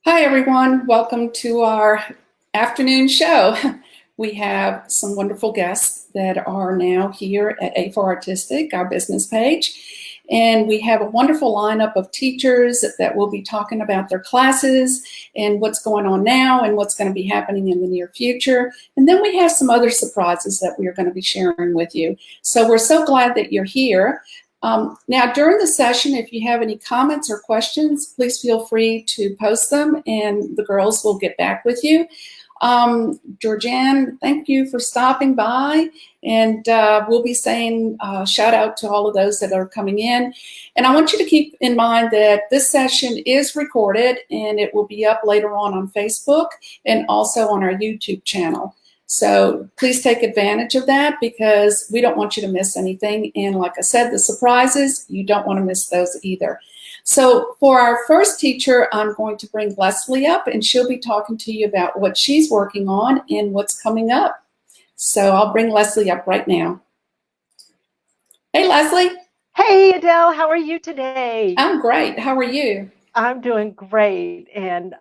Hi, everyone. Welcome to our afternoon show. We have some wonderful guests that are now here at AforArtistic, our business page. And we have a wonderful lineup of teachers that will be talking about their classes and what's going on now and what's going to be happening in the near future. And then we have some other surprises that we are going to be sharing with you. So we're so glad that you're here. Now, during the session, if you have any comments or questions, please feel free to post them and the girls will get back with you. Georgianne, thank you for stopping by, and we'll be saying shout out to all of those that are coming in. And I want you to keep in mind that this session is recorded and it will be up later on Facebook and also on our YouTube channel. So please take advantage of that because we don't want you to miss anything. And like I said, the surprises, you don't want to miss those either. So for our first teacher, I'm going to bring Leslie up and she'll be talking to you about what she's working on and what's coming up. So I'll bring Leslie up right now. Hey, Leslie. Hey, Adele, how are you today? I'm great. How are you? I'm doing great. And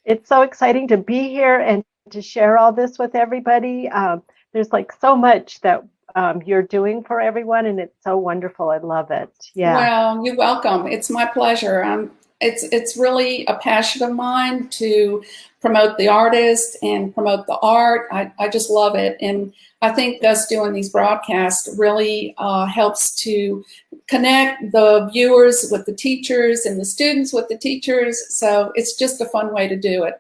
it's so exciting to be here and to share all this with everybody. There's like so much that you're doing for everyone, and it's so wonderful. I love it. Yeah. Well, you're welcome. It's my pleasure. It's really a passion of mine to promote the artist and promote the art. I just love it. And I think us doing these broadcasts really helps to connect the viewers with the teachers and the students with the teachers. So it's just a fun way to do it.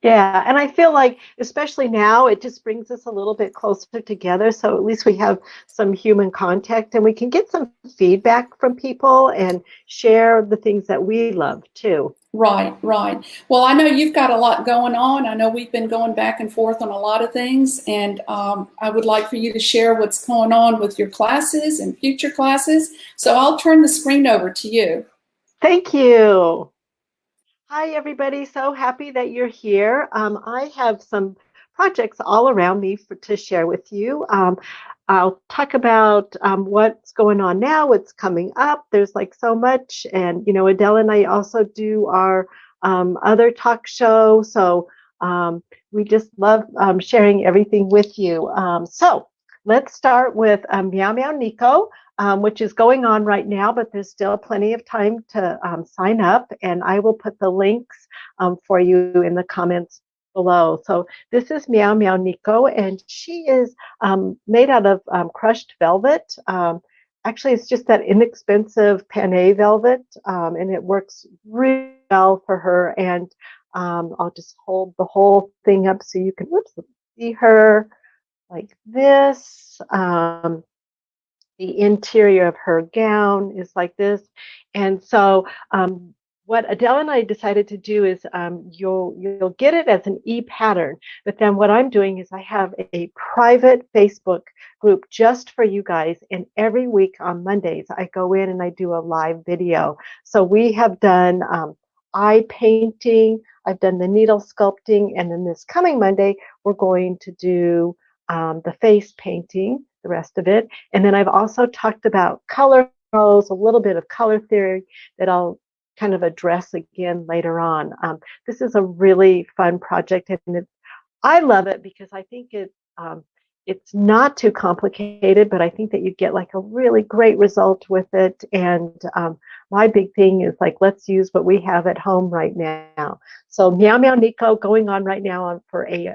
Yeah, and I feel like, especially now, it just brings us a little bit closer together. So at least we have some human contact and we can get some feedback from people and share the things that we love too. Right, right. Well, I know you've got a lot going on. I know we've been going back and forth on a lot of things, and I would like for you to share what's going on with your classes and future classes. So I'll turn the screen over to you. Thank you. Hi, everybody. So happy that you're here. I have some projects all around me to share with you. I'll talk about what's going on now, what's coming up. There's like so much. And, you know, Adele and I also do our other talk show. So we just love sharing everything with you. So let's start with Meow Meow Nico, which is going on right now, but there's still plenty of time to sign up, and I will put the links for you in the comments below. So this is Meow Meow Nico, and she is made out of crushed velvet. Actually, it's just that inexpensive Panay velvet, and it works really well for her. And I'll just hold the whole thing up so you can see her like this. The interior of her gown is like this. And so what Adele and I decided to do is you'll get it as an e-pattern, but then what I'm doing is I have a private Facebook group just for you guys, and every week on Mondays I go in and I do a live video. So we have done eye painting, I've done the needle sculpting, and then this coming Monday we're going to do the face painting, the rest of it. And then I've also talked about color, a little bit of color theory that I'll kind of address again later on. This is a really fun project, and I love it because I think it's not too complicated, but I think that you get like a really great result with it. And my big thing is like, let's use what we have at home right now. So Meow Meow Nico going on right now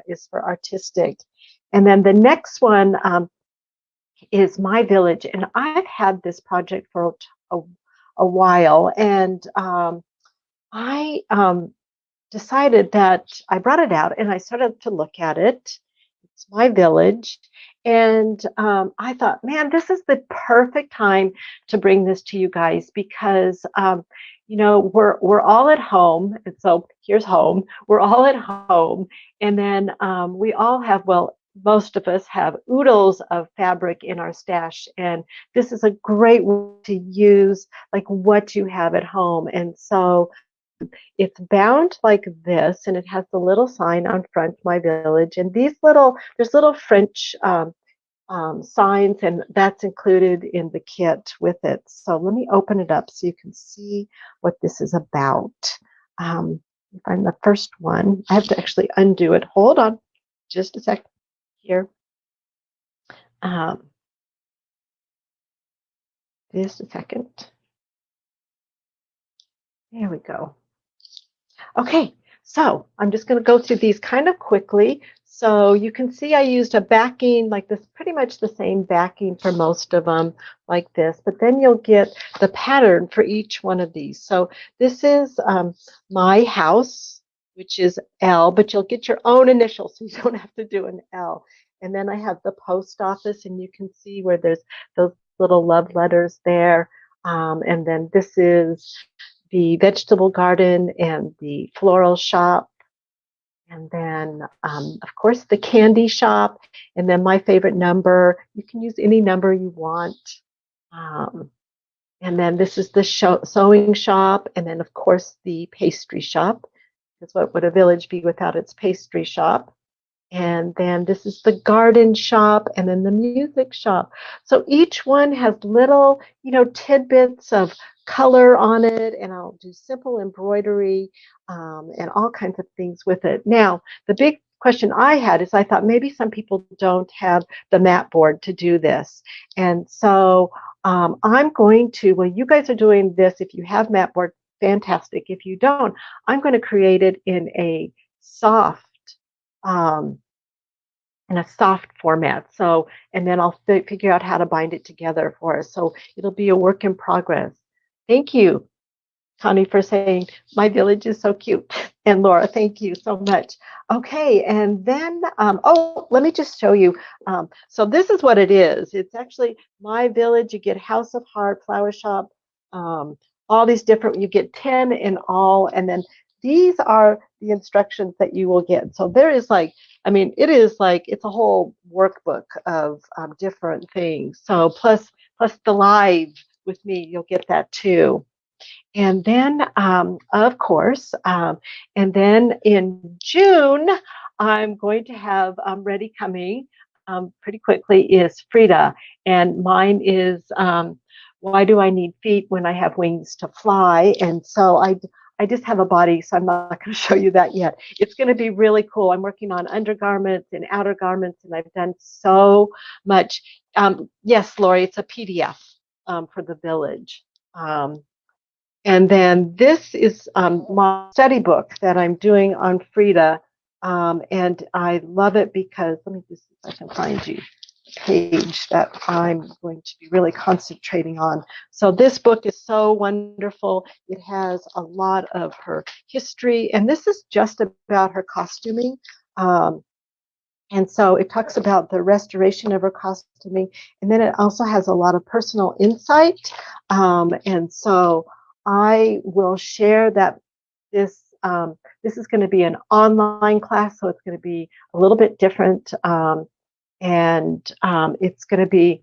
is for artistic. And then the next one is My Village. And I've had this project for a while. And I decided that I brought it out and I started to look at it. It's My Village. And I thought, man, this is the perfect time to bring this to you guys because you know, we're all at home, and so here's home. We're all at home, and then we all have, well, most of us have oodles of fabric in our stash, and this is a great way to use like what you have at home. And so it's bound like this, and it has the little sign on front, My Village, and there's little French signs, and that's included in the kit with it. So let me open it up so you can see what this is about. find the first one. I have to actually undo it. Hold on just a second here. Just a second. There we go. Okay, so I'm just going to go through these kind of quickly. So you can see I used a backing like this, pretty much the same backing for most of them like this, but then you'll get the pattern for each one of these. So this is my house, which is L, but you'll get your own initials, so you don't have to do an L. And then I have the post office, and you can see where there's those little love letters there. And then this is the vegetable garden and the floral shop. And then, of course, the candy shop. And then my favorite number. You can use any number you want. And then this is the sewing shop. And then, of course, the pastry shop. Because what would a village be without its pastry shop? And then this is the garden shop, and then the music shop. So each one has little, tidbits of color on it, and I'll do simple embroidery and all kinds of things with it. Now, the big question I had is I thought maybe some people don't have the mat board to do this. And so I'm going to, well, you guys are doing this. If you have mat board, fantastic. If you don't, I'm going to create it in a soft format. So, and then I'll figure out how to bind it together for us. So it'll be a work in progress. Thank you, Connie, for saying my village is so cute. And Laura, thank you so much. Okay, and then, let me just show you. So this is what it is. It's actually my village. You get House of Heart, Flower Shop, all these different, you get 10 in all. And then these are the instructions that you will get. So there is it's a whole workbook of different things. So plus the live with me, you'll get that too. And then, of course, and then in June, I'm going to have ready coming pretty quickly is Frida. And mine is Why Do I Need Feet When I Have Wings to Fly? And so I just have a body, so I'm not going to show you that yet. It's going to be really cool. I'm working on undergarments and outer garments, and I've done so much. Yes, Lori, it's a PDF for the village. And then this is my study book that I'm doing on Frida. And I love it because, let me just see if I can find you the page that I'm going to be really concentrating on. So this book is so wonderful. It has a lot of her history, and this is just about her costuming. And so it talks about the restoration of her costuming, and then it also has a lot of personal insight. And so I will share that this is going to be an online class, so it's going to be a little bit different, and it's going to be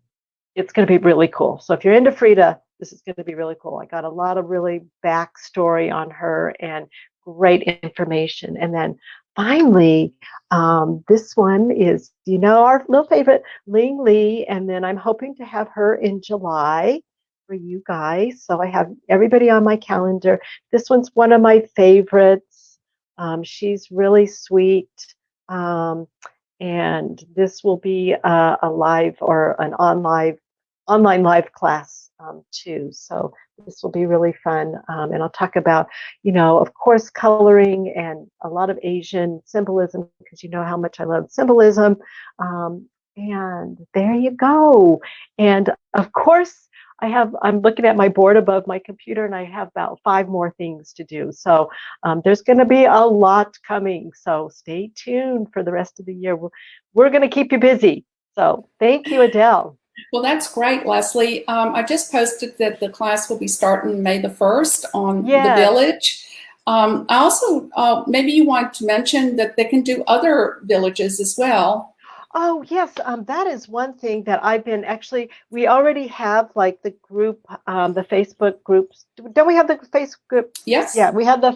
really cool. So if you're into Frida, this is going to be really cool. I got a lot of really backstory on her and great information. And then finally, this one is, our little favorite, Ling Lee, and then I'm hoping to have her in July for you guys. So I have everybody on my calendar. This one's one of my favorites. She's really sweet. And this will be a live or an online live class too. So this will be really fun. And I'll talk about, of course, coloring and a lot of Asian symbolism, because you know how much I love symbolism. And there you go. And of course, I'm looking at my board above my computer, and I have about 5 more things to do. So there's going to be a lot coming. So stay tuned for the rest of the year. We're going to keep you busy. So thank you, Adele. Well, that's great, Leslie. I just posted that the class will be starting May the 1st on the village. I also, maybe you want to mention that they can do other villages as well. Oh, yes. That is one thing that we already have like the group, the Facebook groups. Don't we have the Facebook group? Yes. Yeah, we have the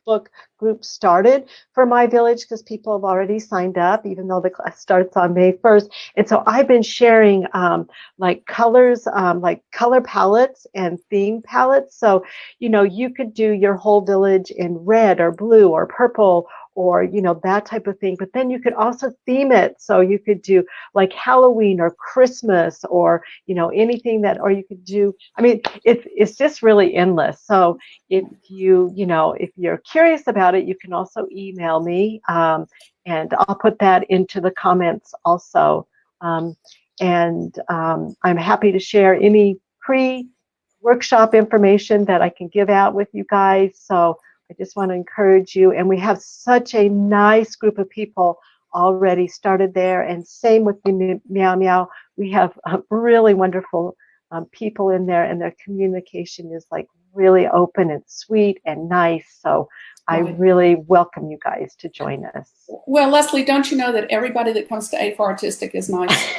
Facebook group started for my village because people have already signed up, even though the class starts on May 1st. And so I've been sharing like colors, like color palettes and theme palettes. So, you know, you could do your whole village in red or blue or purple or, you know, that type of thing. But then you could also theme it. So you could do like Halloween or Christmas or, you know, anything that, or you could do, I mean, it's just really endless. So if you know, if you're curious about it, you can also email me, and I'll put that into the comments also. I'm happy to share any pre-workshop information that I can give out with you guys. So I just want to encourage you. And we have such a nice group of people already started there. And same with the Meow Meow. We have really wonderful people in there, and their communication is like really open and sweet and nice. So I really welcome you guys to join us. Well, Leslie, don't you know that everybody that comes to AforArtistic is nice?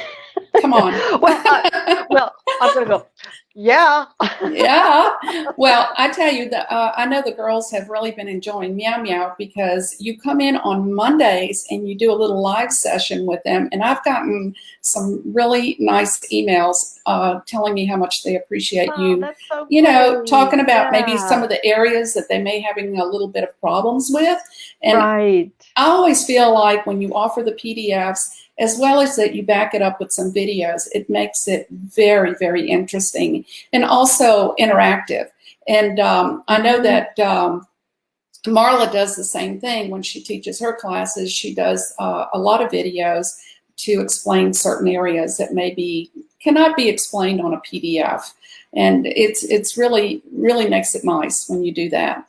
Come on. Well, I'm going to go, yeah. Yeah. Well, I tell you that I know the girls have really been enjoying Meow Meow because you come in on Mondays and you do a little live session with them. And I've gotten some really nice emails telling me how much they appreciate you. That's so you know, great. talking about maybe some of the areas that they may having a little bit of problems with. And I always feel like when you offer the PDFs, as well as that you back it up with some videos, it makes it very, very interesting and also interactive. And I know that Marla does the same thing when she teaches her classes. She does a lot of videos to explain certain areas that maybe cannot be explained on a PDF. And it's really, really makes it nice when you do that.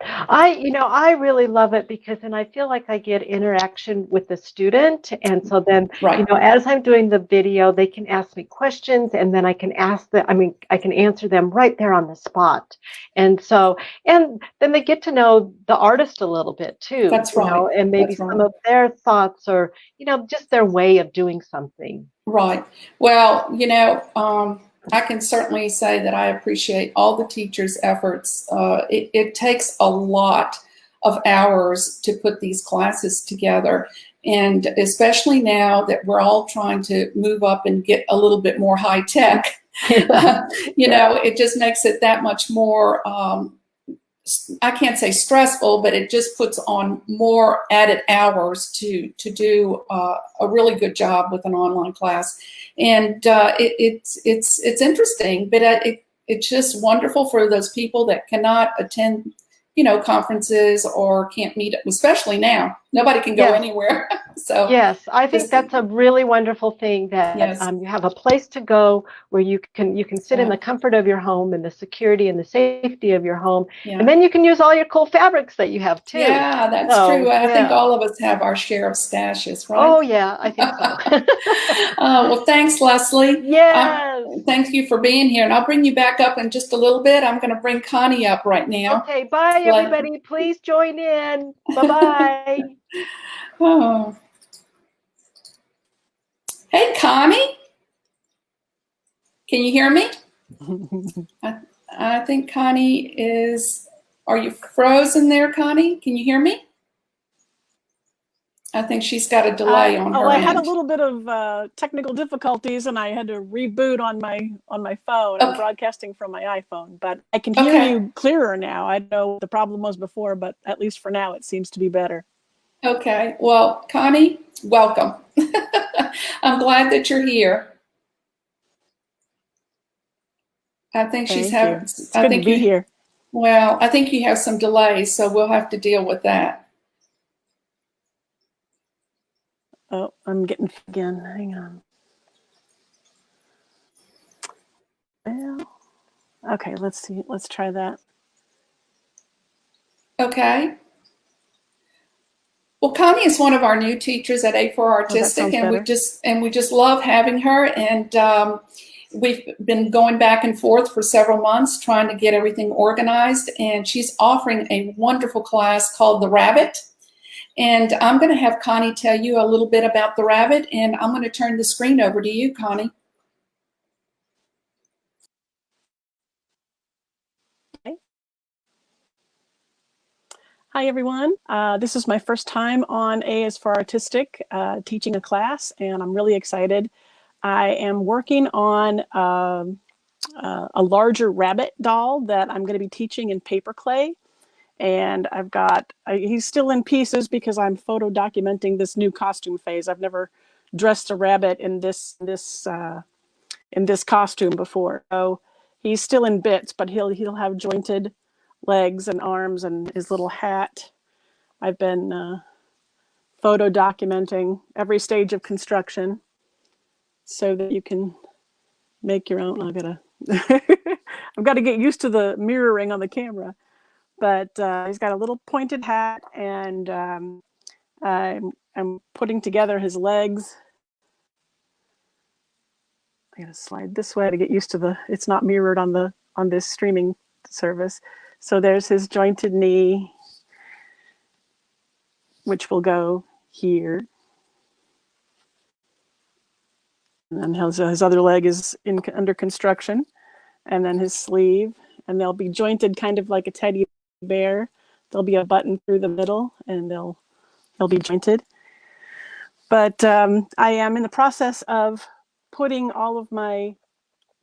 I really love it because then I feel like I get interaction with the student. And so then, you know, as I'm doing the video, they can ask me questions and then I can I can answer them right there on the spot. And so, and then they get to know the artist a little bit too. That's right. You know, and maybe some of their thoughts or, you know, just their way of doing something. Right. Well, you know, I can certainly say that I appreciate all the teachers' efforts. It takes a lot of hours to put these classes together. And especially now that we're all trying to move up and get a little bit more high tech, you know, it just makes it that much more, I can't say stressful, but it just puts on more added hours to do a really good job with an online class. And it's interesting, but it's just wonderful for those people that cannot attend, you know, conferences or can't meet, especially now. Nobody can go anywhere. So yes, I think that's a really wonderful thing that you have a place to go where you can sit in the comfort of your home and the security and the safety of your home, and then you can use all your cool fabrics that you have too. Yeah, that's true. I think all of us have our share of stashes, right? Oh yeah, I think so. Well, thanks, Leslie. Yes. Thank you for being here, and I'll bring you back up in just a little bit. I'm going to bring Connie up right now. Okay, bye everybody. Please join in. Bye-bye. Oh. Hey, Connie. Can you hear me? I think Connie is, are you frozen there, Connie? Can you hear me? I think she's got a delay on her end. I had a little bit of technical difficulties, and I had to reboot on my phone. I'm broadcasting from my iPhone, but I can hear you clearer now. I don't know what the problem was before, but at least for now, it seems to be better. Okay. Well, Connie, welcome. I'm glad that you're here. I think she's having. It's good to be here. Well, I think you have some delays, so we'll have to deal with that. Oh, I'm getting again. Hang on. Well, okay, let's see. Let's try that. Okay. Well, Connie is one of our new teachers at AforArtistic, and we just love having her. And we've been going back and forth for several months trying to get everything organized. And she's offering a wonderful class called The Rabbit. And I'm going to have Connie tell you a little bit about the rabbit, and I'm going to turn the screen over to you, Connie. Okay. Hi, everyone. This is my first time on A is for Artistic, teaching a class, and I'm really excited. I am working on a larger rabbit doll that I'm going to be teaching in paper clay. And I've got, he's still in pieces because I'm photo documenting this new costume phase. I've never dressed a rabbit in this costume before. So he's still in bits, but he'll have jointed legs and arms and his little hat. I've been photo documenting every stage of construction so that you can make your own. I've got to get used to the mirroring on the camera. But he's got a little pointed hat, and I'm putting together his legs. I gotta slide this way to get used to it's not mirrored on this streaming service. So there's his jointed knee, which will go here. And then his other leg is under construction, and then his sleeve, and they'll be jointed kind of like a teddy bear. There'll be a button through the middle, and they'll be jointed. But I am in the process of putting all of my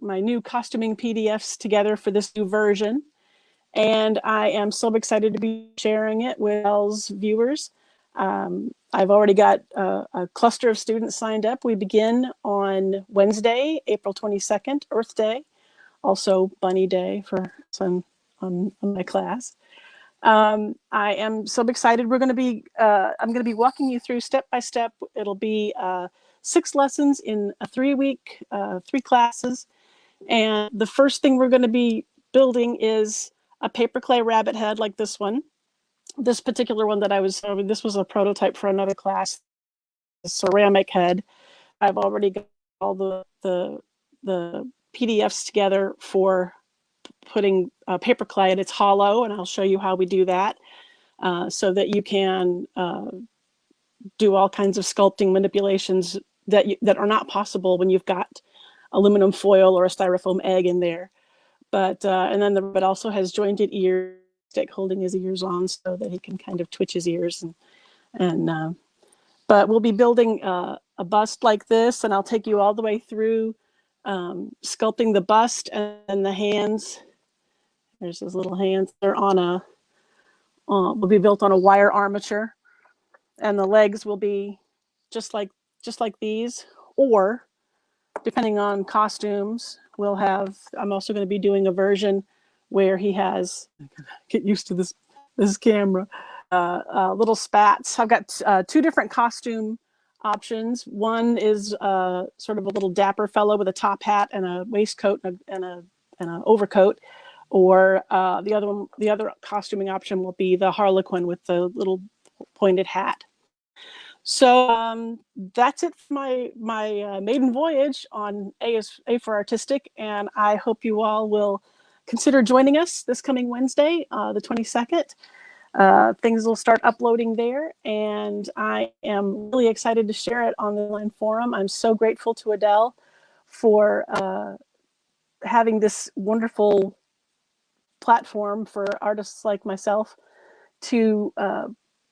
new costuming PDFs together for this new version. And I am so excited to be sharing it with Elle's viewers. I've already got a cluster of students signed up. We begin on Wednesday, April 22nd, Earth Day, also Bunny Day for some on my class. I am so excited. I'm going to be walking you through step by step. It'll be 6 lessons in a 3-week, 3 classes. And the first thing we're going to be building is a paper clay rabbit head like this one. This particular one that this was a prototype for another class, a ceramic head. I've already got all the PDFs together for putting paper clay, and it's hollow, and I'll show you how we do that so that you can do all kinds of sculpting manipulations that are not possible when you've got aluminum foil or a styrofoam egg in there. But and then the rabbit also has jointed ears, stick holding his ears on so that he can kind of twitch his ears. But we'll be building a bust like this, and I'll take you all the way through sculpting the bust and the hands. There's his little hands. They're will be built on a wire armature, and the legs will be just like these, or depending on costumes, I'm also going to be doing a version where he has, get used to this camera, little spats. I've got 2 different costume options. One is sort of a little dapper fellow with a top hat and a waistcoat and an overcoat. Or the other costuming option will be the Harlequin with the little pointed hat. So that's it for my maiden voyage on A for Artistic, and I hope you all will consider joining us this coming Wednesday, the 22nd. Things will start uploading there, and I am really excited to share it on the online forum. I'm so grateful to Adele for having this wonderful platform for artists like myself to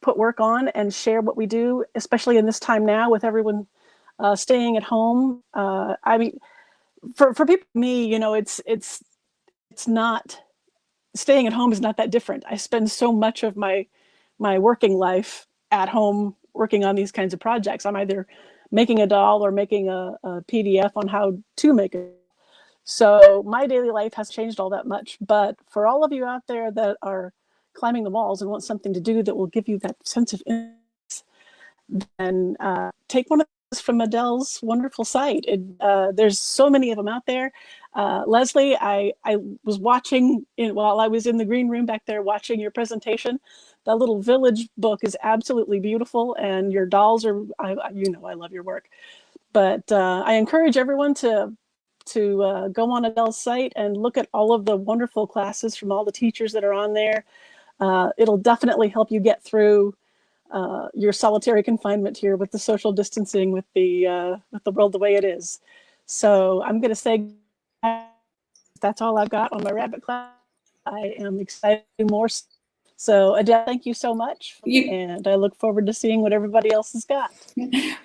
put work on and share what we do, especially in this time now with everyone staying at home. I mean, for people like me, you know, it's not, staying at home is not that different. I spend so much of my working life at home working on these kinds of projects. I'm either making a doll or making a PDF on how to make it. So my daily life has changed all that much. But for all of you out there that are climbing the walls and want something to do that will give you that sense of interest, then take one of those from Adele's wonderful site. There's so many of them out there. Leslie, I was watching while I was in the green room back there watching your presentation. That little village book is absolutely beautiful, and your dolls are, you know, I love your work. But I encourage everyone to go on Adele's site and look at all of the wonderful classes from all the teachers that are on there. It'll definitely help you get through your solitary confinement here with the social distancing, with the world the way it is. So I'm going to say that's all I've got on my rabbit class. I am excited to do more. So Adele, thank you so much. And I look forward to seeing what everybody else has got.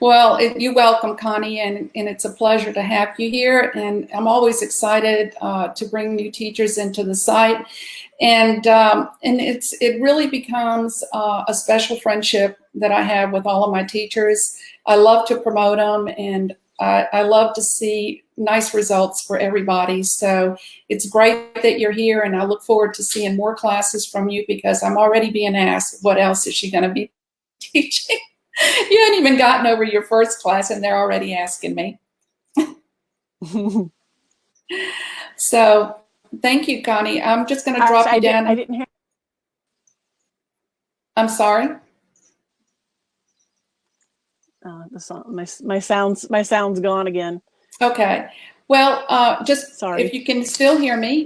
Well, you're welcome, Connie, and it's a pleasure to have you here. And I'm always excited to bring new teachers into the site. And it really becomes a special friendship that I have with all of my teachers. I love to promote them, and I love to see nice results for everybody. So it's great that you're here, and I look forward to seeing more classes from you, because I'm already being asked, what else is she going to be teaching? You hadn't even gotten over your first class, and they're already asking me. So thank you, Connie. I'm just going to drop you down. I didn't hear. I'm sorry. The song, my sound's gone again. Okay. Well, just sorry. If you can still hear me,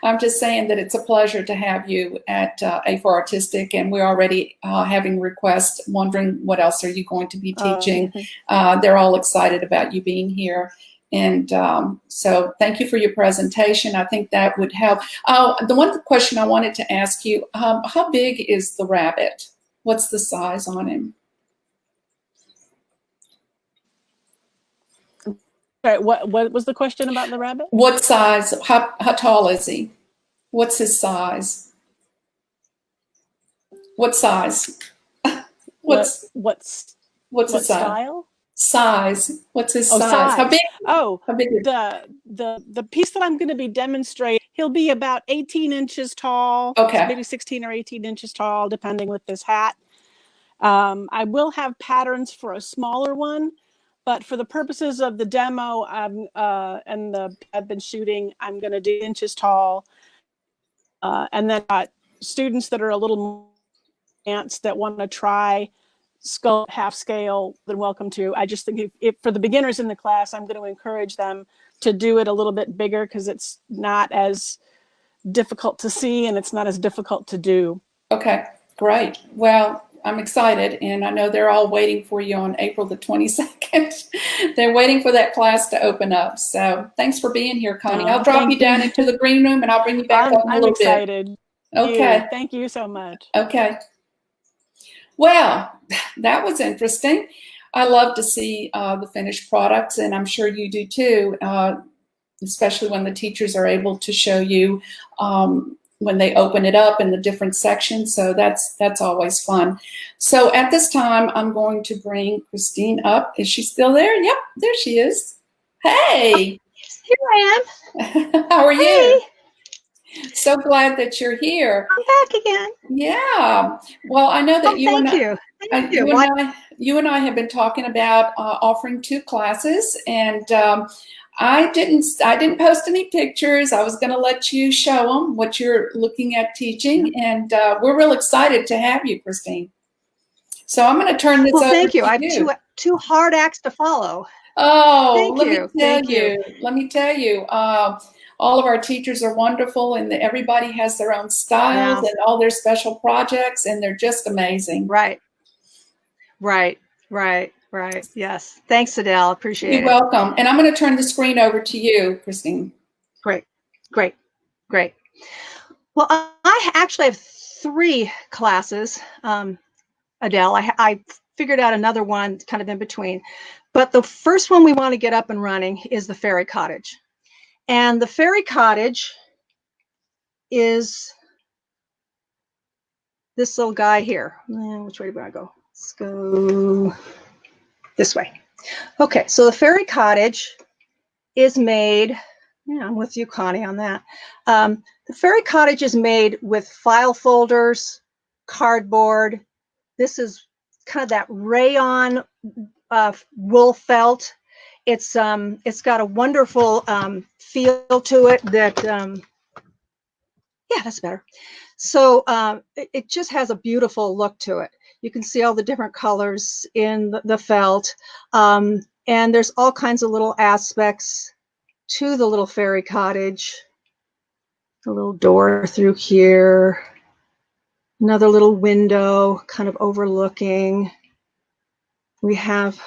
I'm just saying that it's a pleasure to have you at AforArtistic, and we're already having requests wondering what else are you going to be teaching. They're all excited about you being here. And so thank you for your presentation. I think that would help. The one question I wanted to ask you, how big is the rabbit? What's the size on him? All right, what was the question about the rabbit? What size? How tall is he? What's his size? What size? What's his size? Style? Size. What's his size? Size. How big? Oh, how big is the piece that I'm going to be demonstrating, he'll be about 18 inches tall. Okay. Maybe 16 or 18 inches tall, depending with this hat. I will have patterns for a smaller one, but for the purposes of the demo I've been shooting, I'm going to do inches tall. And then students that are a little more advanced that want to try sculpt half scale, then welcome to. I just think if for the beginners in the class, I'm going to encourage them to do it a little bit bigger, because it's not as difficult to see and it's not as difficult to do. Okay, great. Well, I'm excited, and I know they're all waiting for you on April the 22nd. They're waiting for that class to open up. So thanks for being here, Connie. I'll drop you down into the green room, and I'll bring you back up in a little bit. I'm excited. Okay. Thank you so much. Okay. Well, that was interesting. I love to see the finished products, and I'm sure you do too, especially when the teachers are able to show you when they open it up in the different sections. So that's always fun. So at this time, I'm going to bring Christine up. Is she still there? Yep, there she is. Hey. Here I am. How are you? Hey. So glad that you're here. I'm back again. Yeah. Well, I know that you and I have been talking about offering 2 classes, and I didn't post any pictures. I was going to let you show them what you're looking at teaching, and we're real excited to have you, Christine. So I'm going to turn this over thank you. to I have two hard acts to follow. Oh, let me tell you. All of our teachers are wonderful, and everybody has their own styles and all their special projects, and they're just amazing. Right. Yes. Thanks, Adele. Appreciate it. You're welcome. And I'm going to turn the screen over to you, Christine. Great. Well, I actually have 3 classes, Adele. I figured out another one kind of in between. But the first one we want to get up and running is the fairy cottage. And the fairy cottage is this little guy here. Which way do I go? Let's go this way. Okay, so the fairy cottage is made, I'm with you, Connie, on that. The fairy cottage is made with file folders, cardboard. This is kind of that rayon wool felt. It's got a wonderful feel to it that, yeah, that's better. So it just has a beautiful look to it. You can see all the different colors in the felt. And there's all kinds of little aspects to the little fairy cottage. A little door through here. Another little window kind of overlooking. We have,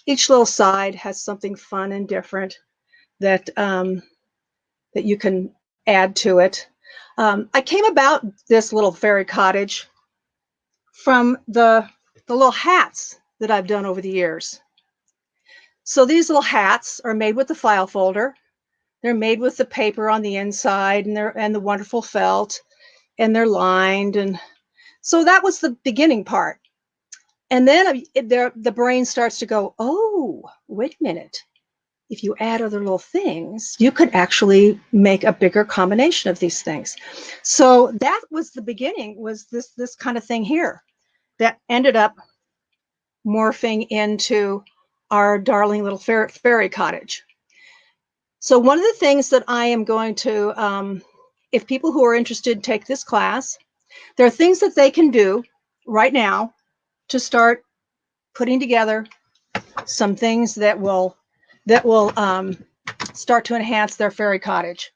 each little side has something fun and different that, that you can add to it. I came about this little fairy cottage from the little hats that I've done over the years. So these little hats are made with the file folder. They're made with the paper on the inside and the wonderful felt, and they're lined. And so that was the beginning part. And then the brain starts to go, oh, wait a minute. If you add other little things, you could actually make a bigger combination of these things. So that was the beginning, was this kind of thing here that ended up morphing into our darling little fairy cottage. So one of the things that I am going to, if people who are interested take this class, there are things that they can do right now to start putting together some things that will start to enhance their fairy cottage.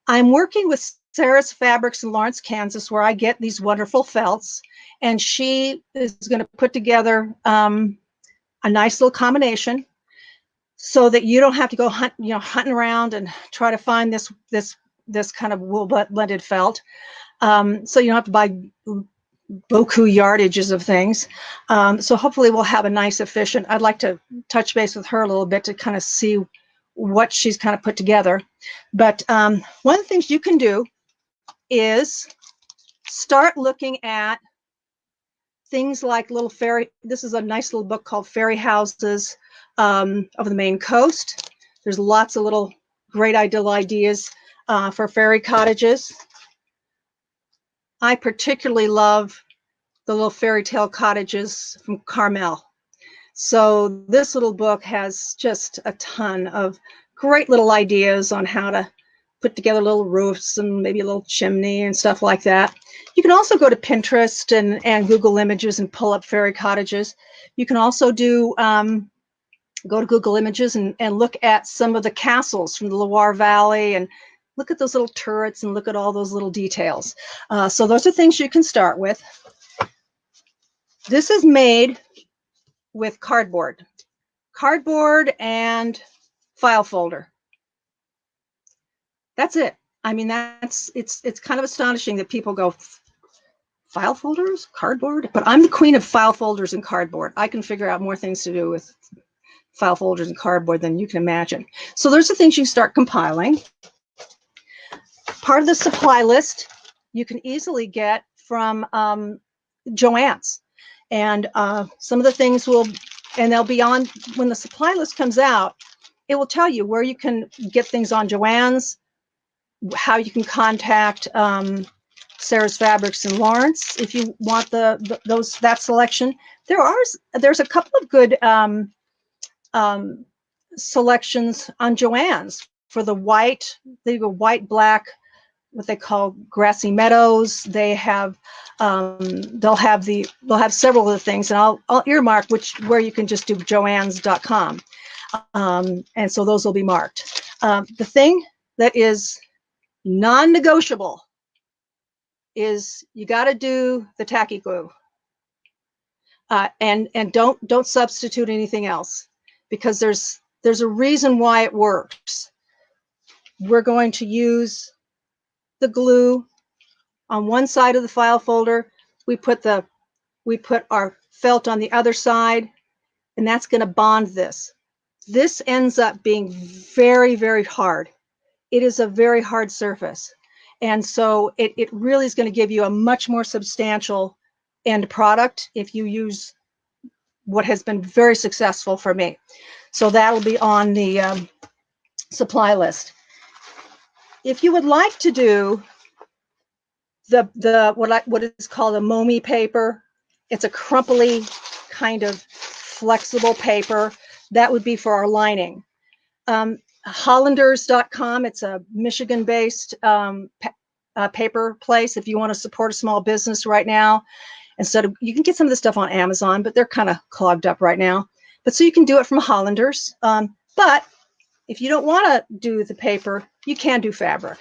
I'm working with Sarah's Fabrics in Lawrence, Kansas, where I get these wonderful felts, and she is going to put together a nice little combination so that you don't have to go hunting around and try to find this kind of wool blended felt. So you don't have to buy beaucoup yardages of things. So hopefully we'll have a nice, efficient, I'd like to touch base with her a little bit to kind of see what she's kind of put together. But one of the things you can do is start looking at things like little fairy, this is a nice little book called Fairy Houses of the Maine Coast. There's lots of little great ideas for fairy cottages. I particularly love the little fairy tale cottages from Carmel. So this little book has just a ton of great little ideas on how to put together little roofs and maybe a little chimney and stuff like that. You can also go to Pinterest and Google Images and pull up fairy cottages. You can also do go to Google Images and look at some of the castles from the Loire Valley and look at those little turrets and look at all those little details. So those are things you can start with. This is made with cardboard and file folder. That's it. I mean, it's kind of astonishing that people go, file folders, cardboard, but I'm the queen of file folders and cardboard. I can figure out more things to do with file folders and cardboard than you can imagine. So those are things you start compiling. Part of the supply list you can easily get from Joann's, and some of the things they'll be on when the supply list comes out. It will tell you where you can get things on Joann's, how you can contact Sarah's Fabrics in Lawrence if you want that selection. There's a couple of good selections on Joann's for the white. They go white, black, what they call grassy meadows. They have they'll have several of the things, and I'll earmark where you can just do joanns.com, and so those will be marked. The thing that is non-negotiable is you got to do the tacky glue, and don't substitute anything else, because there's a reason why it works. We're going to use the glue on one side of the file folder. We put our felt on the other side, and that's going to bond this. This ends up being very, very hard. It is a very hard surface. And so it really is going to give you a much more substantial end product if you use what has been very successful for me. So that'll be on the supply list. If you would like to do what is called a momi paper, it's a crumply kind of flexible paper. That would be for our lining. Hollanders.com, it's a Michigan-based paper place. If you want to support a small business right now, you can get some of this stuff on Amazon, but they're kind of clogged up right now. But so you can do it from Hollanders. But if you don't want to do the paper, you can do fabric.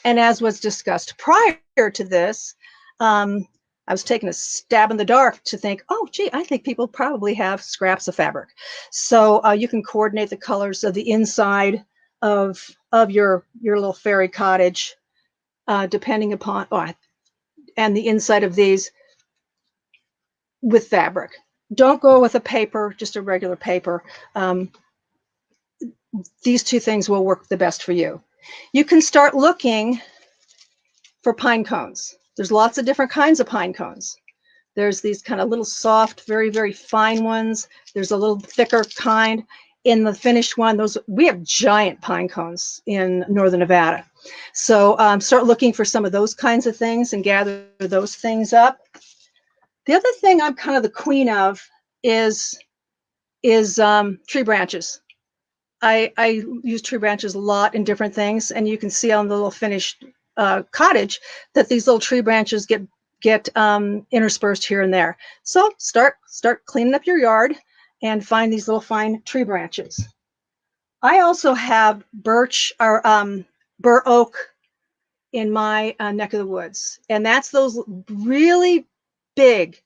And as was discussed prior to this, I was taking a stab in the dark to think, oh, gee, I think people probably have scraps of fabric. So you can coordinate the colors of the inside of your little fairy cottage depending upon, and the inside of these with fabric. Don't go with a paper, just a regular paper. These two things will work the best for you. You can start looking for pine cones. There's lots of different kinds of pine cones. There's these kind of little soft, very, very fine ones. There's a little thicker kind. In the finished one, we have giant pine cones in northern Nevada. So start looking for some of those kinds of things and gather those things up. The other thing I'm kind of the queen of is tree branches. I use tree branches a lot in different things, and you can see on the little finished cottage that these little tree branches get interspersed here and there. So start cleaning up your yard and find these little fine tree branches. I also have birch or bur oak in my neck of the woods, and that's those really big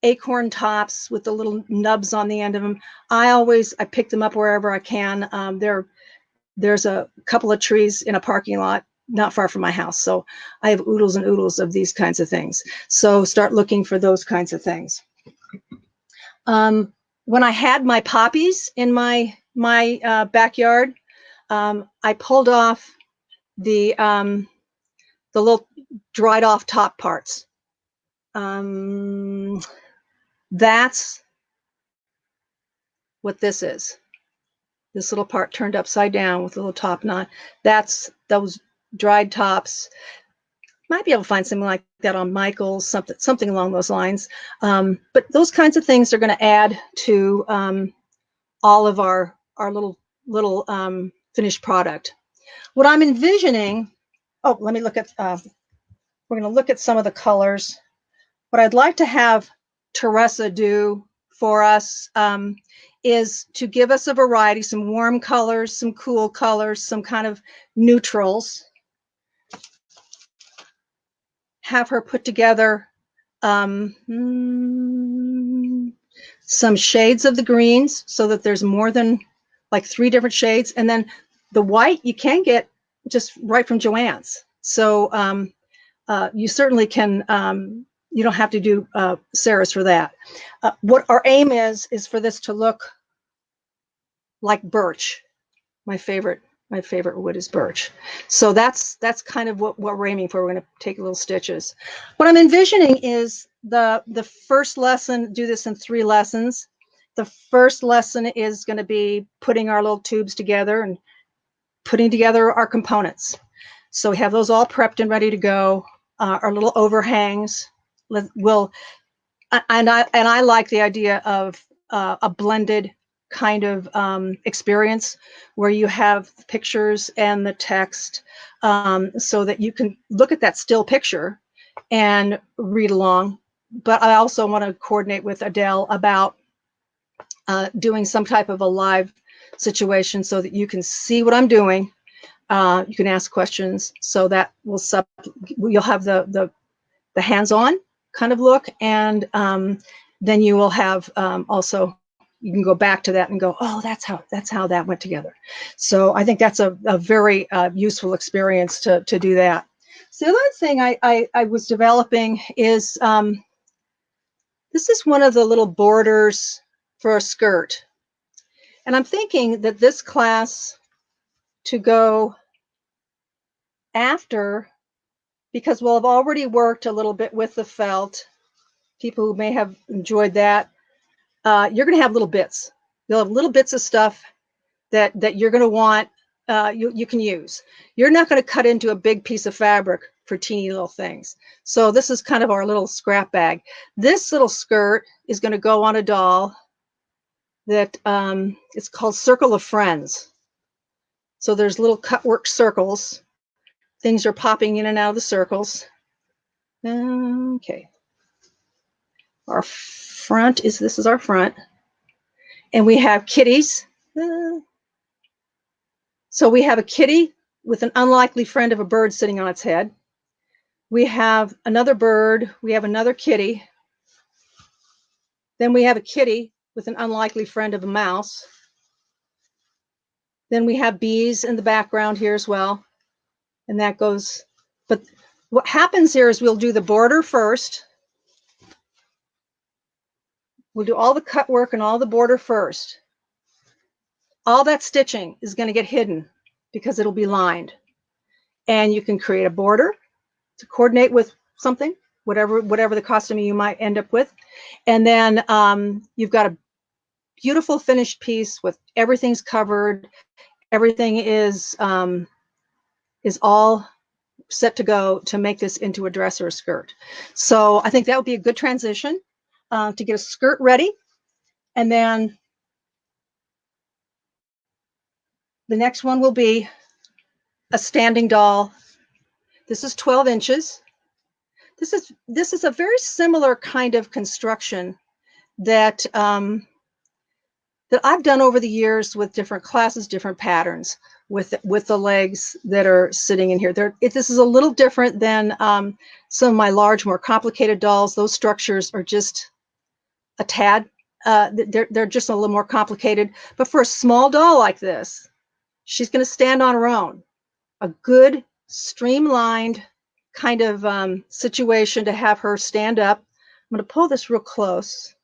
acorn tops with the little nubs on the end of them. I pick them up wherever I can. There's a couple of trees in a parking lot not far from my house, so I have oodles and oodles of these kinds of things. So start looking for those kinds of things. When I had my poppies in my backyard, I pulled off the little dried off top parts. That's what this is. This little part turned upside down with a little top knot. That's those dried tops. Might be able to find something like that on Michael's, something along those lines. But those kinds of things are going to add to all of our little finished product. What I'm envisioning, let me look at, we're going to look at some of the colors. What I'd like to have Teresa do for us is to give us a variety, some warm colors, some cool colors, some kind of neutrals. Have her put together some shades of the greens so that there's more than like 3 different shades. And then the white you can get just right from Joann's. So you certainly can, you don't have to do Sarah's for that. What our aim is for this to look like birch. My favorite wood is birch. So that's kind of what we're aiming for. We're going to take little stitches. What I'm envisioning is the first lesson, do this in 3 lessons. The first lesson is going to be putting our little tubes together and putting together our components. So we have those all prepped and ready to go. Our little overhangs will, and I like the idea of a blended kind of experience where you have the pictures and the text so that you can look at that still picture and read along. But I also want to coordinate with Adele about doing some type of a live situation so that you can see what I'm doing. You can ask questions, so that you'll have the hands-on kind of look, and then you will have also, you can go back to that and go, oh, that's how that went together. So I think that's a very useful experience to do that. So the other thing I was developing is this is one of the little borders for a skirt, and I'm thinking that this class to go after, because we'll have already worked a little bit with the felt. People who may have enjoyed that, you're going to have little bits. You'll have little bits of stuff that you're going to want, you can use. You're not going to cut into a big piece of fabric for teeny little things. So this is kind of our little scrap bag. This little skirt is going to go on a doll that it's called Circle of Friends. So there's little cut work circles. Things are popping in and out of the circles. Okay. Our front is, this is our front. And we have kitties. So we have a kitty with an unlikely friend of a bird sitting on its head. We have another bird. We have another kitty. Then we have a kitty with an unlikely friend of a mouse. Then we have bees in the background here as well. And that goes But what happens here is we'll do the border first. We'll do all the cut work and all the border first. All that stitching is going to get hidden because it'll be lined. And you can create a border to coordinate with something, whatever the costume you might end up with. And then you've got a beautiful finished piece with everything's covered. Everything is all set to go to make this into a dress or a skirt. So I think that would be a good transition to get a skirt ready. And then the next one will be a standing doll. This is 12 inches. This is a very similar kind of construction that that I've done over the years with different classes, different patterns with the legs that are sitting in here. This is a little different than some of my large, more complicated dolls. Those structures are just a tad. They're just a little more complicated. But for a small doll like this, she's going to stand on her own. A good, streamlined kind of situation to have her stand up. I'm going to pull this real close.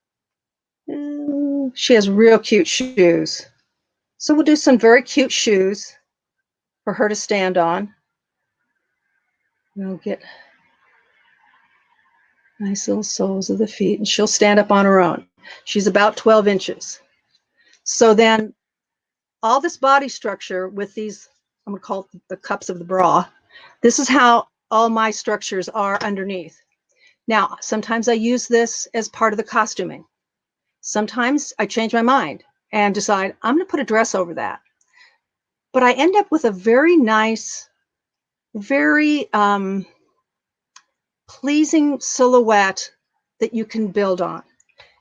She has real cute shoes. So we'll do some very cute shoes for her to stand on. We'll get nice little soles of the feet, and she'll stand up on her own. She's about 12 inches. So then all this body structure with these, I'm going to call it the cups of the bra. This is how all my structures are underneath. Now, sometimes I use this as part of the costuming. Sometimes I change my mind and decide I'm going to put a dress over that. But I end up with a very nice, very pleasing silhouette that you can build on.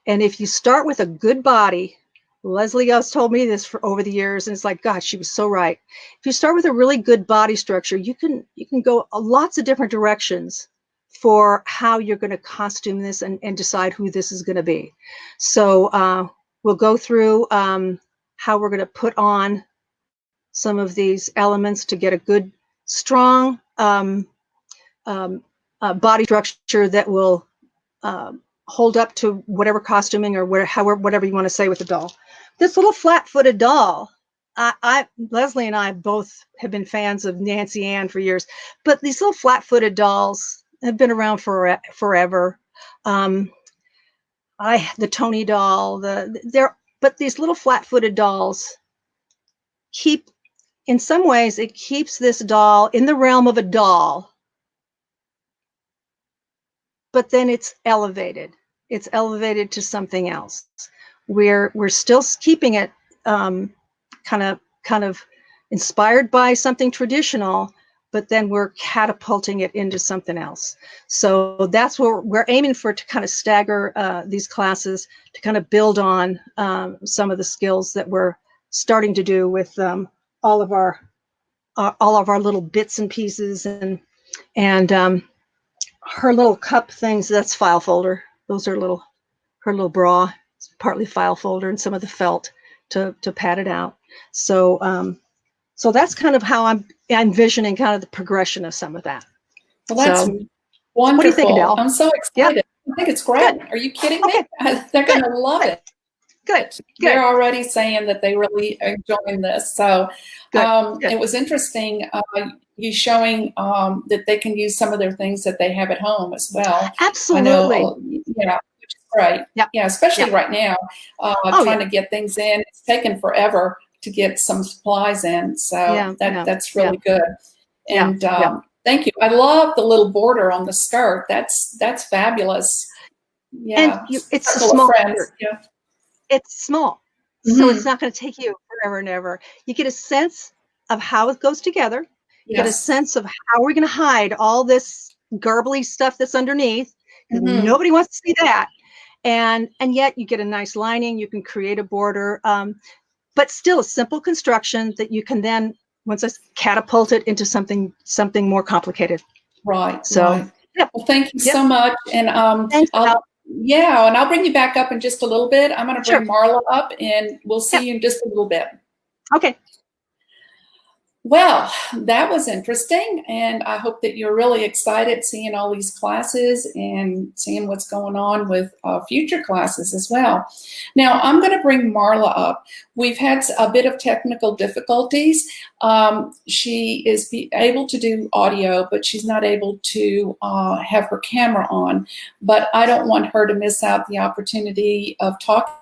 And if you start with a good body, Leslie has told me this for over the years, and it's like, gosh, she was so right. If you start with a really good body structure, you can go lots of different directions for how you're going to costume this and decide who this is going to be. So we'll go through how we're going to put on some of these elements to get a good, strong body structure that will hold up to whatever costuming or whatever you want to say with the doll. This little flat-footed doll, Leslie and I both have been fans of Nancy Ann for years, but these little flat-footed dolls have been around for forever. The Tony doll, but these little flat-footed dolls keep, in some ways, it keeps this doll in the realm of a doll, but then it's elevated. It's elevated to something else. We're still keeping it kind of inspired by something traditional, but then we're catapulting it into something else. So that's what we're aiming for, to kind of stagger these classes, to kind of build on some of the skills that we're starting to do with all of our little bits and pieces, and her little cup things. That's file folder. Those are her little bra. It's partly file folder and some of the felt to pad it out. So so that's kind of how I'm envisioning kind of the progression of some of that. Well, that's wonderful. What do you think, Adele? I'm so excited. Yeah. I think it's great. Good. Are you kidding Okay. me? They're going to love it. Good. They're already saying that they really are enjoying this. So Good. It was interesting you showing that they can use some of their things that they have at home as well. Absolutely. I know, yeah, which is great. Yeah, especially right now, trying to get things in. It's taken forever to get some supplies in. So that's really good. And thank you. I love the little border on the skirt. That's fabulous. Yeah. And it's a small skirt. Yeah. It's small, so it's not going to take you forever and ever. You get a sense of how it goes together. You get a sense of how we're going to hide all this garbly stuff that's underneath, because nobody wants to see that. And yet you get a nice lining. You can create a border, but still a simple construction that you can then, once I catapult it into something more complicated. Right. So, right. Well, thank you so much. And thanks, I'll bring you back up in just a little bit. I'm going to bring Marla up, and we'll see you in just a little bit. Okay. Well, that was interesting, and I hope that you're really excited seeing all these classes and seeing what's going on with future classes as well. Now, I'm going to bring Marla up. We've had a bit of technical difficulties. She is able to do audio, but she's not able to have her camera on. But I don't want her to miss out the opportunity of talking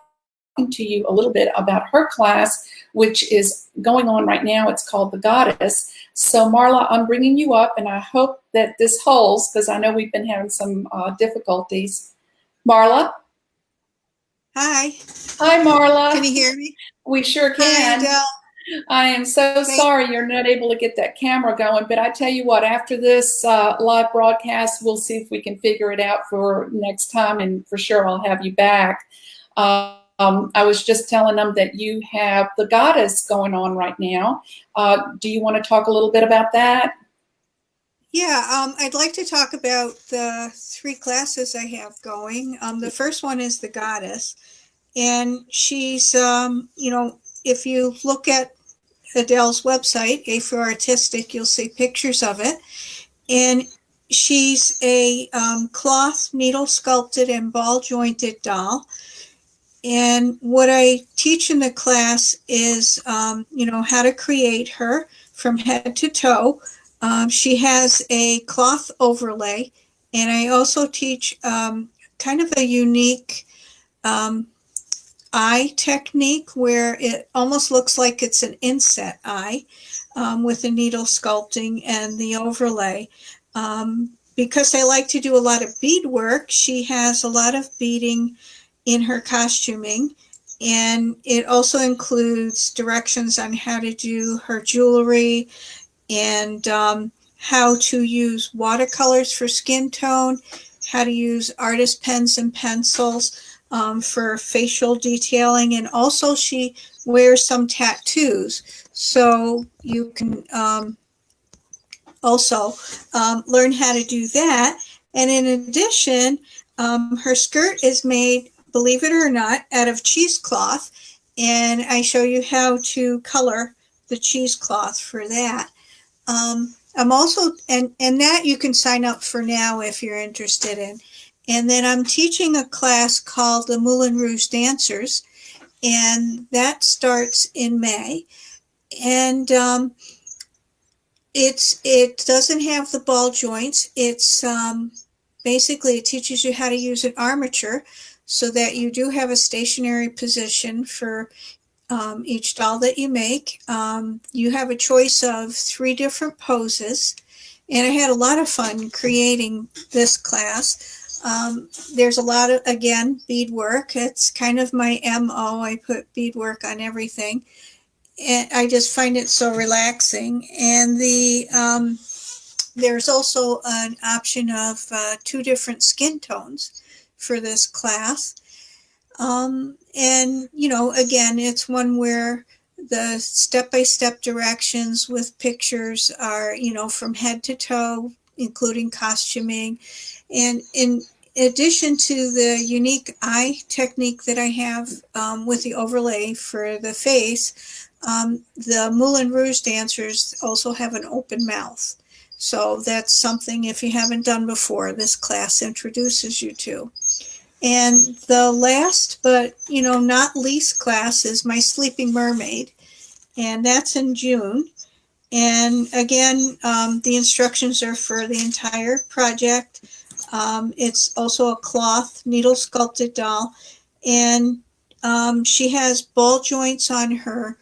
to you a little bit about her class, which is going on right now. It's called The Goddess. So Marla, I'm bringing you up, and I hope that this holds, because I know we've been having some difficulties. Marla? Hi. Hi, Marla. Can you hear me? We sure can. Hi, I am so sorry you're not able to get that camera going, but I tell you what, after this live broadcast, we'll see if we can figure it out for next time, and for sure I'll have you back. I was just telling them that you have The Goddess going on right now. Do you want to talk a little bit about that? Yeah, I'd like to talk about the 3 classes I have going. The first one is The Goddess, and she's, you know, if you look at Adele's website, AforArtistic, you'll see pictures of it. And she's a cloth, needle sculpted and ball jointed doll. And what I teach in the class is, you know, how to create her from head to toe. She has a cloth overlay, and I also teach kind of a unique eye technique where it almost looks like it's an inset eye with the needle sculpting and the overlay. Because I like to do a lot of beadwork, she has a lot of beading in her costuming, and it also includes directions on how to do her jewelry and how to use watercolors for skin tone, how to use artist pens and pencils for facial detailing, and also she wears some tattoos, so you can also learn how to do that. And in addition, her skirt is made, believe it or not, out of cheesecloth, and I show you how to color the cheesecloth for that. I'm also, and that you can sign up for now if you're interested in. And then I'm teaching a class called the Moulin Rouge Dancers, and that starts in May. And it doesn't have the ball joints. It's basically, it teaches you how to use an armature so that you do have a stationary position for each doll that you make. You have a choice of 3 different poses, and I had a lot of fun creating this class. There's a lot of, again, beadwork. It's kind of my MO. I put beadwork on everything, and I just find it so relaxing. And there's also an option of 2 different skin tones for this class. And, you know, again, it's one where the step-by-step directions with pictures are, you know, from head to toe, including costuming. And in addition to the unique eye technique that I have with the overlay for the face, the Moulin Rouge dancers also have an open mouth. So that's something, if you haven't done before, this class introduces you to. And the last, but, you know, not least class is my Sleeping Mermaid, and that's in June. And again, the instructions are for the entire project. It's also a cloth needle sculpted doll, and she has ball joints on her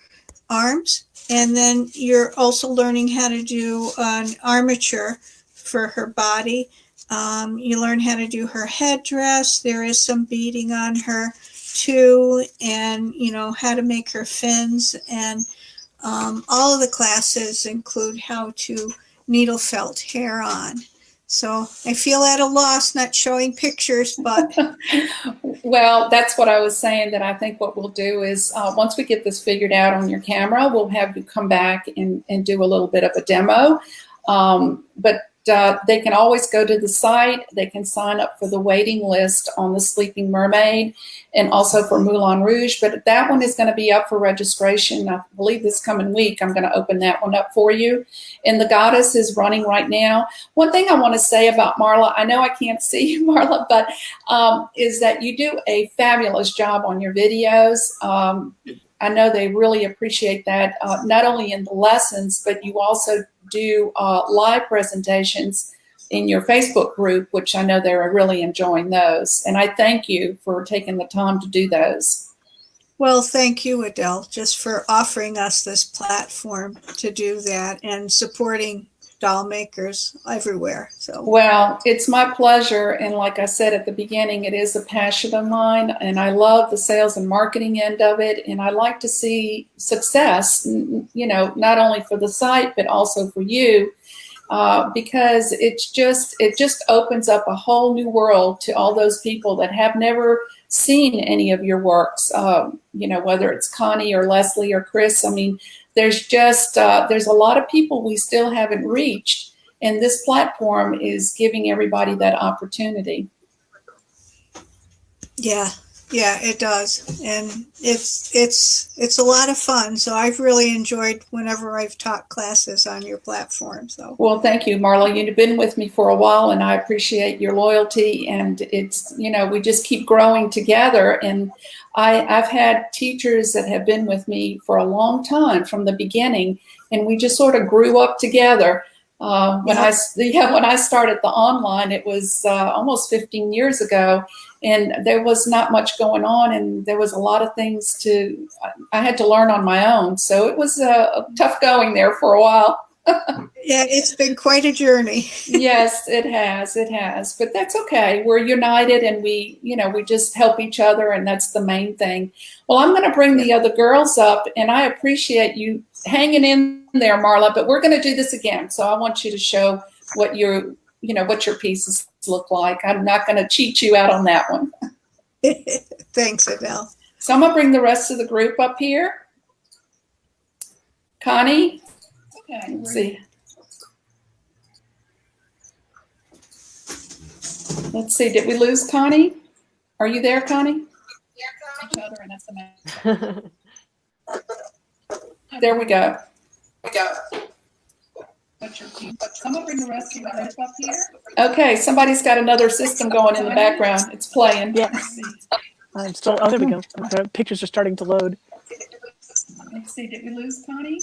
arms, and then you're also learning how to do an armature for her body. You learn how to do her headdress. There is some beading on her too, and you know how to make her fins. And all of the classes include how to needle felt hair on. So I feel at a loss not showing pictures, but well, that's what I was saying, that I think what we'll do is once we get this figured out on your camera, we'll have you come back and do a little bit of a demo. But they can always go to the site. They can sign up for the waiting list on the Sleeping Mermaid and also for Moulin Rouge. But that one is going to be up for registration, I believe, this coming week. I'm going to open that one up for you. And the Goddess is running right now. One thing I want to say about Marla, I know I can't see you, Marla, but is that you do a fabulous job on your videos. I know they really appreciate that, not only in the lessons, but you also do live presentations in your Facebook group, which I know they're really enjoying those. And I thank you for taking the time to do those. Well, thank you, Adele, just for offering us this platform to do that and supporting doll makers everywhere. So, well, it's my pleasure. And like I said at the beginning, it is a passion of mine, and I love the sales and marketing end of it. And I like to see success, you know, not only for the site, but also for you, because it just opens up a whole new world to all those people that have never seen any of your works, you know, whether it's Connie or Leslie or Chris. I mean, there's just, there's a lot of people we still haven't reached, and this platform is giving everybody that opportunity. yeah, it does. And it's a lot of fun. So I've really enjoyed whenever I've taught classes on your platform. So, well, thank you, Marla. You've been with me for a while, and I appreciate your loyalty. And it's, you know, we just keep growing together. And I've had teachers that have been with me for a long time from the beginning, and we just sort of grew up together. When I started the online, it was almost 15 years ago, and there was not much going on, and there was a lot of things I had to learn on my own. So it was tough going there for a while. yeah, it's been quite a journey. Yes, it has, but that's okay. We're united, and we just help each other, and that's the main thing. Well, I'm going to bring the other girls up, and I appreciate you hanging in there, Marla, but we're going to do this again. So I want you to show what your pieces look like. I'm not going to cheat you out on that one. Thanks, Adele. So I'm going to bring the rest of the group up here. Connie? Okay, let's see. Let's see, did we lose Connie? Are you there, Connie? Yeah, there we go. Someone bring the rest of the group up here. Okay, somebody's got another system going in the background. It's playing. Yeah. I'm still, oh, there we go. The pictures are starting to load. Let's see, did we lose Connie?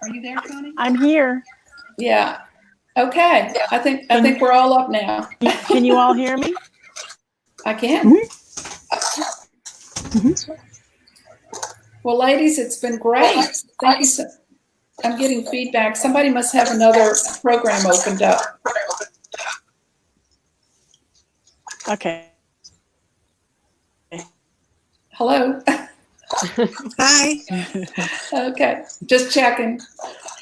Are you there, Connie? I'm here. Yeah. Okay. I think we're all up now. Can you all hear me? I can. Mm-hmm. Well, ladies, it's been great. Thank you so. I'm getting feedback. Somebody must have another program opened up. Okay. Hello. Hi. Okay, just checking.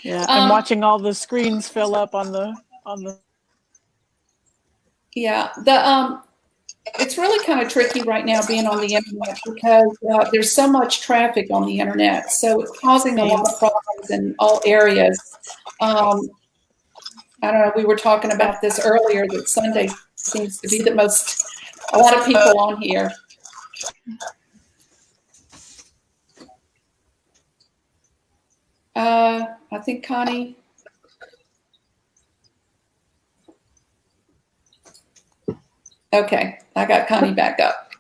Yeah, I'm watching all the screens fill up on the. Yeah, it's really kind of tricky right now being on the internet because there's so much traffic on the internet, so it's causing a lot of problems in all areas. I don't know. We were talking about this earlier. That Sunday seems to be a lot of people on here. I think Connie. Okay, I got Connie back up.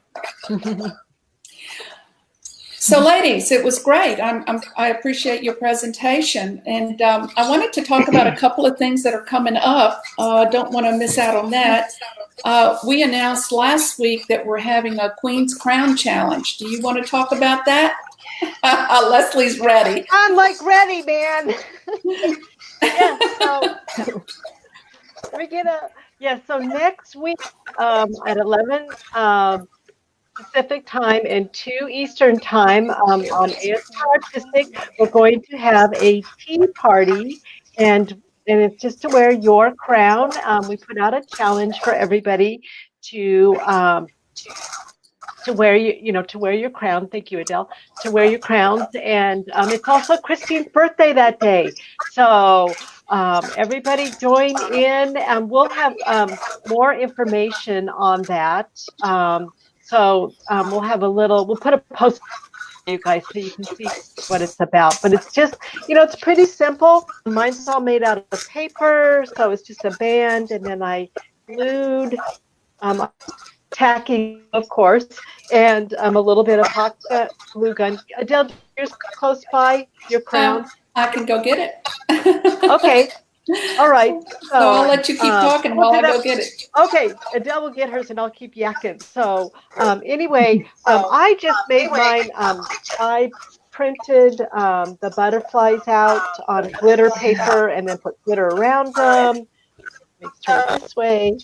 So, ladies, it was great. I appreciate your presentation, and I wanted to talk about a couple of things that are coming up. Don't want to miss out on that. We announced last week that we're having a Queen's Crown Challenge. Do you want to talk about that? Leslie's ready. I'm like ready, man. Yeah. So so next week at 11 Pacific time and 2 Eastern time on AforArtistic, we're going to have a tea party, and it's just to wear your crown. We put out a challenge for everybody to wear your crown. Thank you, Adele. To wear your crowns, and it's also Christine's birthday that day. So everybody join in, and we'll have more information on that. We'll have we'll put a post for you guys so you can see what it's about. But it's just, it's pretty simple. Mine's all made out of paper, so it's just a band, and then I glued, tacking, of course, and a little bit of hot glue gun. Adele, yours close by, your crown? I can go get it. Okay. All right. So I'll let you keep talking while I go get it. Okay. Adele will get hers and I'll keep yakking. So anyway, I just made mine. I printed the butterflies out on glitter paper and then put glitter around them. Let's turn it this way.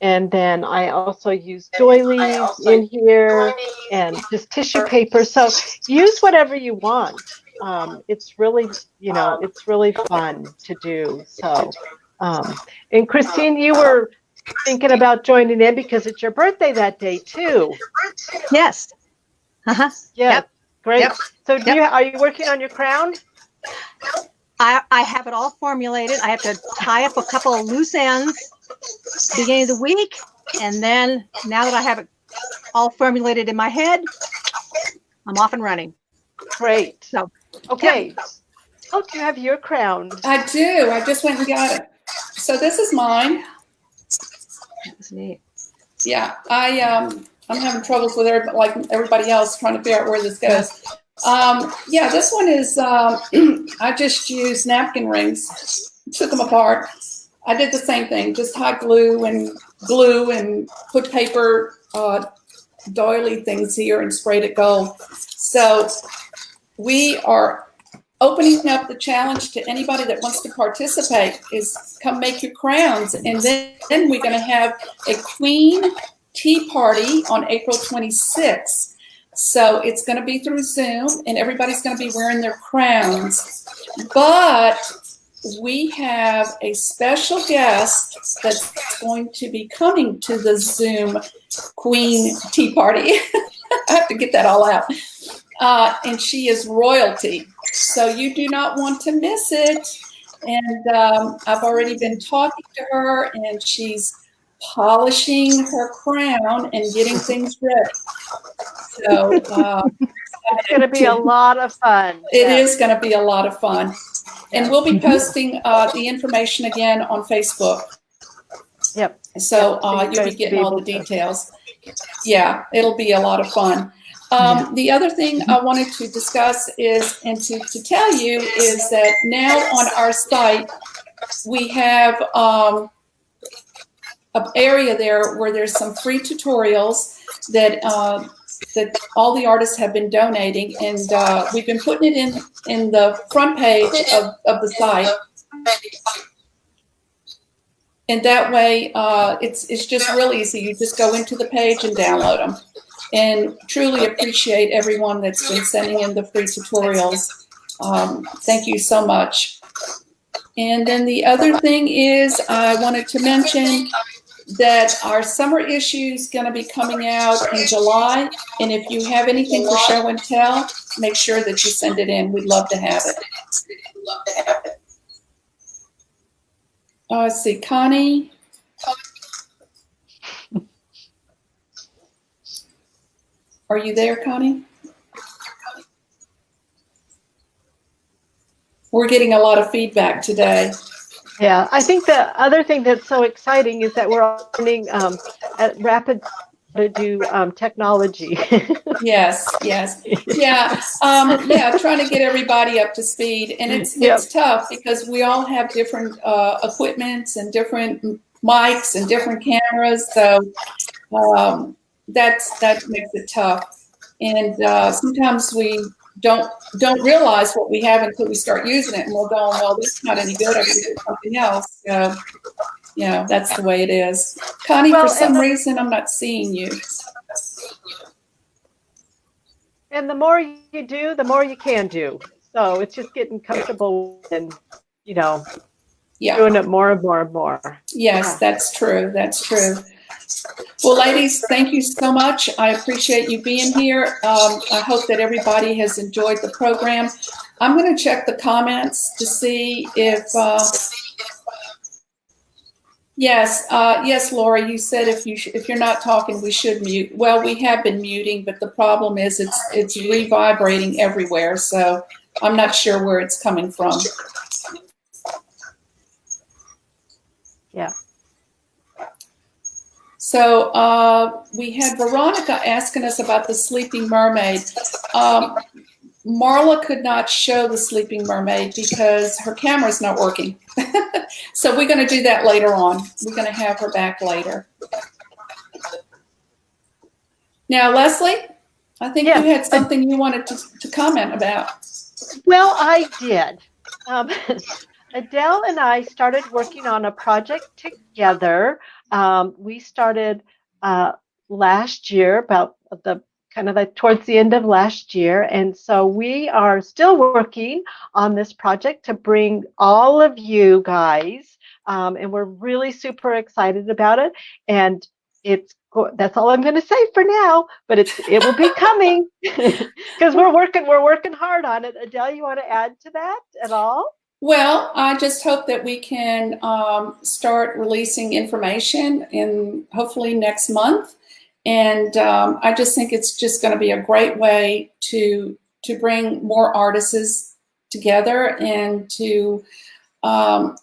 And then I also use doilies in here and just tissue paper. So use whatever you want. It's really, it's really fun to do. So, and Christine, you were thinking about joining in because it's your birthday that day too. Yes. Uh-huh. Yeah. Yep. Great. Yep. So are you working on your crown? I have it all formulated. I have to tie up a couple of loose ends beginning of the week, and then now that I have it all formulated in my head, I'm off and running. Great. So, okay. Yeah. Oh, do you have your crown? I do. I just went and got it. So this is mine. That's neat. Yeah, I'm having troubles with it, like everybody else, trying to figure out where this goes. Yeah, this one is. I just used napkin rings, took them apart. I did the same thing, just hot glue and put paper doily things here and sprayed it gold. So we are opening up the challenge to anybody that wants to participate. Is come make your crowns, and then we're going to have a Queen tea party on April 26th. So it's going to be through Zoom, and everybody's going to be wearing their crowns. But we have a special guest that's going to be coming to the Zoom Queen tea party. I have to get that all out. And she is royalty. So you do not want to miss it. And I've already been talking to her, and she's polishing her crown and getting things ready. So it's going to be a lot of fun. It is going to be a lot of fun. And we'll be posting the information again on Facebook. Yep. So you'll be getting all the details. Yeah, it'll be a lot of fun. The other thing I wanted to discuss is, and to tell you, is that now on our site, we have an area there where there's some free tutorials that that all the artists have been donating, and we've been putting it in the front page of the site. And that way, it's just real easy. You just go into the page and download them. And truly appreciate everyone that's been sending in the free tutorials. Thank you so much. And then the other thing is, I wanted to mention that our summer issue is going to be coming out in July. And if you have anything for show and tell, make sure that you send it in. We'd love to have it. Let's see, Connie. Are you there, Connie? We're getting a lot of feedback today. Yeah, I think the other thing that's so exciting is that we're learning at Rapid to do technology. Yes. Yeah, trying to get everybody up to speed. And it's tough because we all have different equipments and different mics and different cameras. So that makes it tough. And sometimes we don't realize what we have until we start using it, and we'll go, well, this is not any good, I can do something else. That's the way it is. Connie, for some reason, I'm not seeing you. And the more you do, the more you can do. So it's just getting comfortable and, doing it more and more and more. Yes, that's true. That's true. Well, ladies, thank you so much. I appreciate you being here. I hope that everybody has enjoyed the program. I'm going to check the comments to see if, yes, Laura, you said if you're not talking, we should mute. Well, we have been muting, but the problem is it's revibrating everywhere, so I'm not sure where it's coming from. Yeah. So we had Veronica asking us about the Sleeping Mermaid. Marla could not show the Sleeping Mermaid because her camera's not working. So we're going to do that later on. We're going to have her back later. Now, Leslie, I think you had something you wanted to comment about. Well, I did. Adele and I started working on a project together. We started last year, about towards the end of last year, and so we are still working on this project to bring all of you guys, and we're really super excited about it. And that's all I'm going to say for now, but it will be coming because we're working hard on it. Adele, you want to add to that at all? Well, I just hope that we can start releasing information in hopefully next month. And I just think it's just going to be a great way to bring more artists together and to, I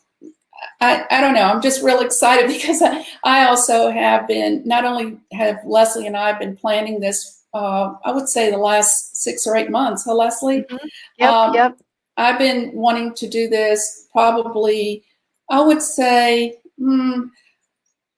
don't know, I'm just real excited because I also have been, not only have Leslie and I been planning this, I would say the last 6 or 8 months, huh, Leslie? Mm-hmm. Yep. I've been wanting to do this probably, I would say,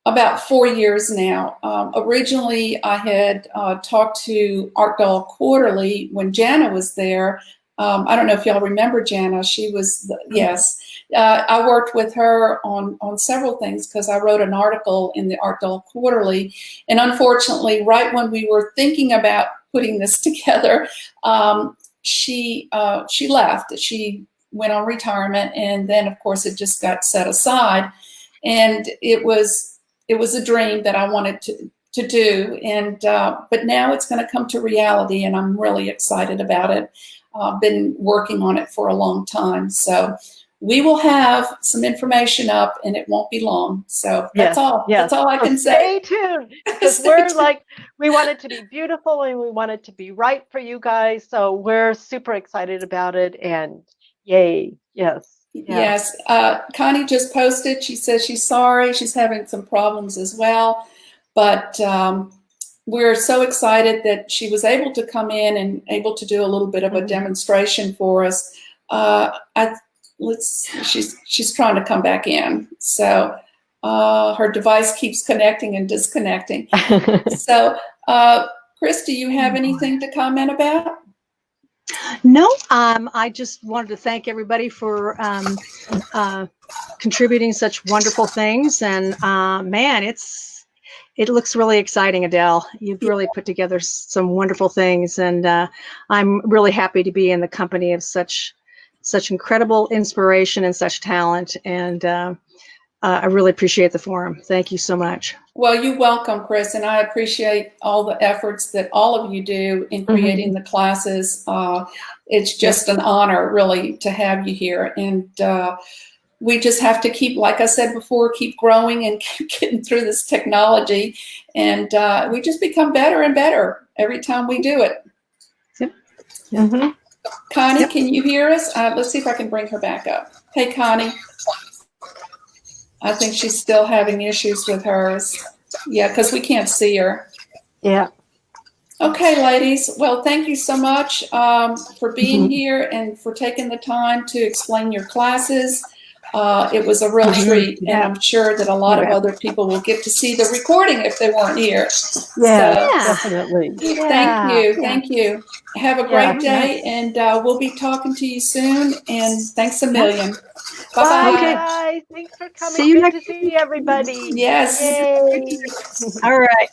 about 4 years now. Originally, I had talked to Art Doll Quarterly when Jana was there. I don't know if y'all remember Jana. She was, yes. I worked with her on several things because I wrote an article in the Art Doll Quarterly. And unfortunately, right when we were thinking about putting this together, she left. She went on retirement, and then of course it just got set aside. And it was a dream that I wanted to do, and but now it's going to come to reality, and I'm really excited about it. I've been working on it for a long time, so we will have some information up, and it won't be long. So that's all. Yes. That's all I can say. Stay tuned, because we want it to be beautiful, and we want it to be right for you guys. So we're super excited about it, and yay! Yes. Connie just posted. She says she's sorry. She's having some problems as well, but we're so excited that she was able to come in and able to do a little bit of a demonstration for us. She's trying to come back in. So her device keeps connecting and disconnecting. So, Chris, do you have anything to comment about? No, I just wanted to thank everybody for contributing such wonderful things. And man, it looks really exciting, Adele. You've really put together some wonderful things, and I'm really happy to be in the company of such incredible inspiration and such talent. And I really appreciate the forum. Thank you so much. Well, you're welcome, Chris, and I appreciate all the efforts that all of you do in creating the classes. It's just an honor, really, to have you here. And we just have to keep, like I said before, keep growing and keep getting through this technology. And we just become better and better every time we do it. Yep. Connie, can you hear us? Let's see if I can bring her back up. Hey, Connie. I think she's still having issues with hers. Yeah, because we can't see her. Yeah. Okay, ladies. Well, thank you so much for being here and for taking the time to explain your classes. It was a real treat, and I'm sure that a lot of other people will get to see the recording if they weren't here. Definitely. Thank you. Have a great day, and we'll be talking to you soon, and thanks a million. Bye-bye. Bye. Thanks for coming. See you Good to see everybody. Yes. Yay. All right.